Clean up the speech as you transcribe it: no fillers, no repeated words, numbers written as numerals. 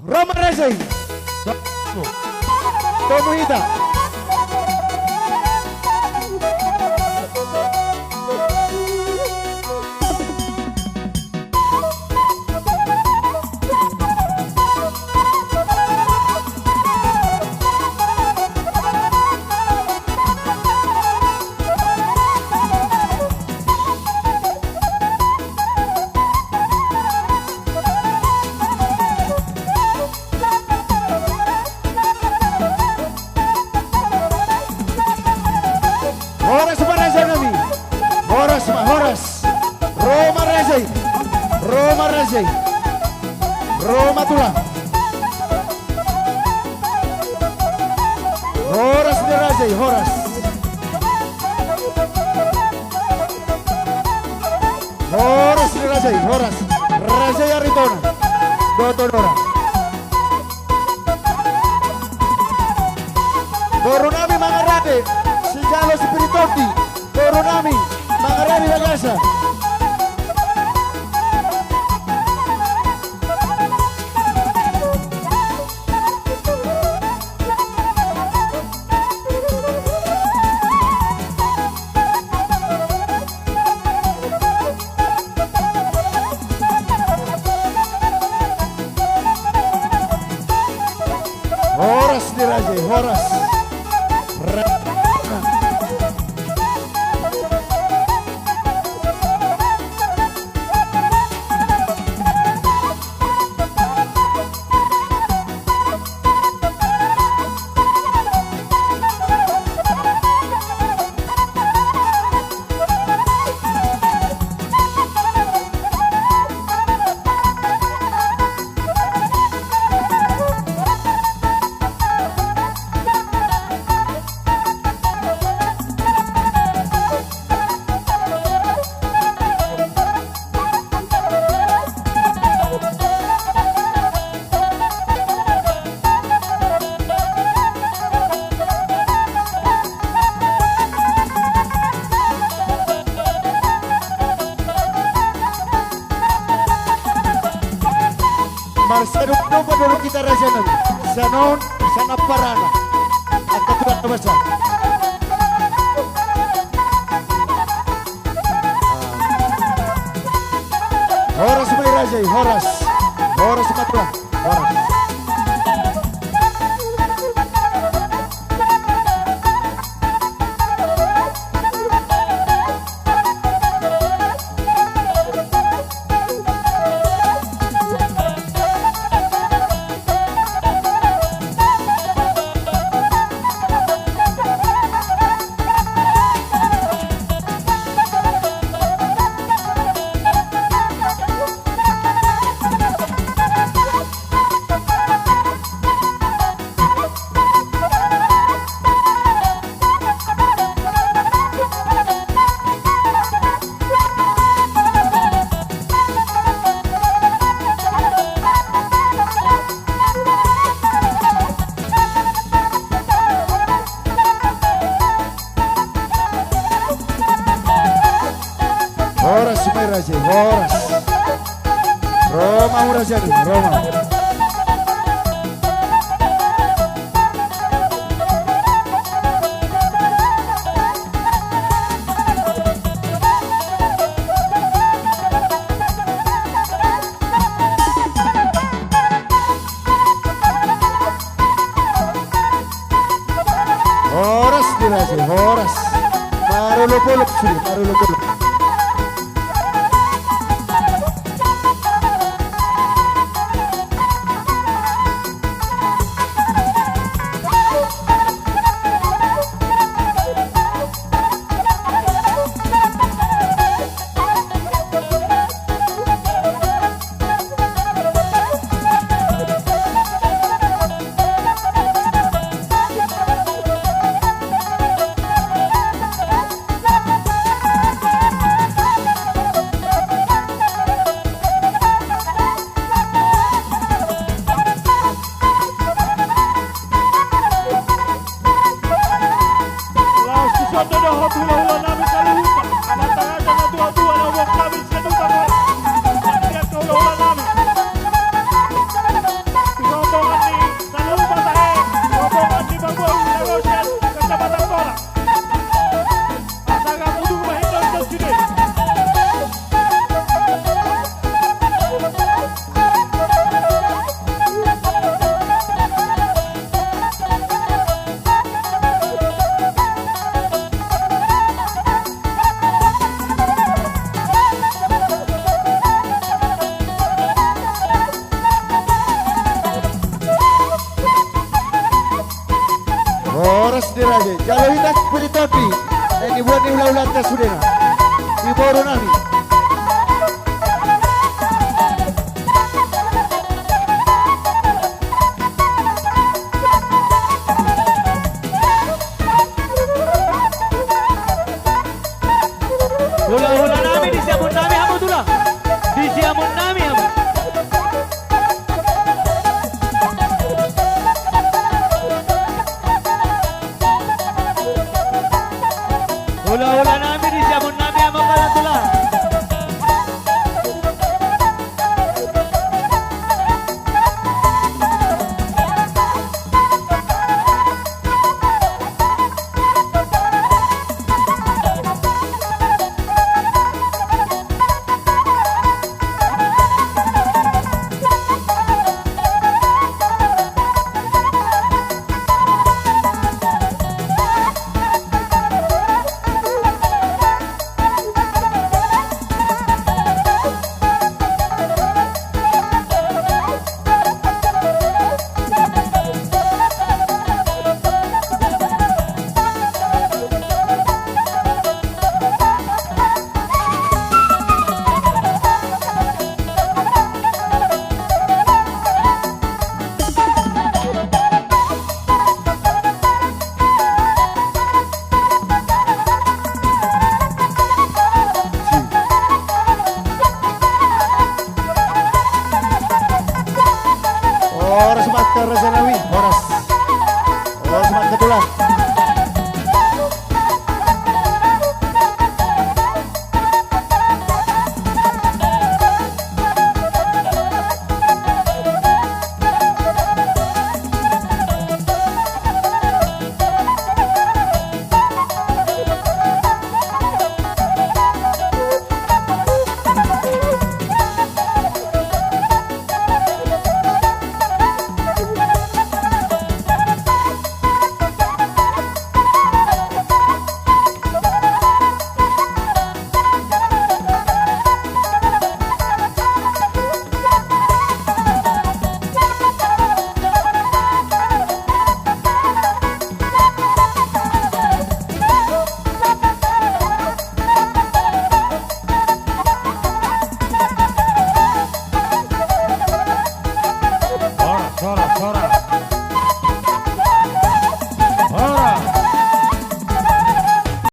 Roma Racing. Tomohita. Horas Racing kami. Horas. Roma Racing. Roma tulang. Horas di Racing, Horas. Horas di Racing, Horas. Racing Aritona. Dotodora. Borunami Mangarate. Sigalo Spiritotti, Borunami, Mangarani Bagasa. Horas di Raja, Horas. Marcelo Nova dulu kita rasakan. Sanon, sana parana. Akan tidak terasa. Horas may raja, Horas matra, Horas. Horas may raja, Horas. Roma raja, Roma. Horas di raja, Horas. Marulupuluk sini, marulupuluk. aja. Kalau kita seperti tapi, ini buat ni ulang-ulang tes sudah. Di baru nami. Hula-hula namin, disiamon namin hamo tulang. Disiamon namin hamo. Hula-hula namin, disiamon namin hamo kalang tulang. Horas mata Raja Nawi, horas. Horas mata tulang. Sora.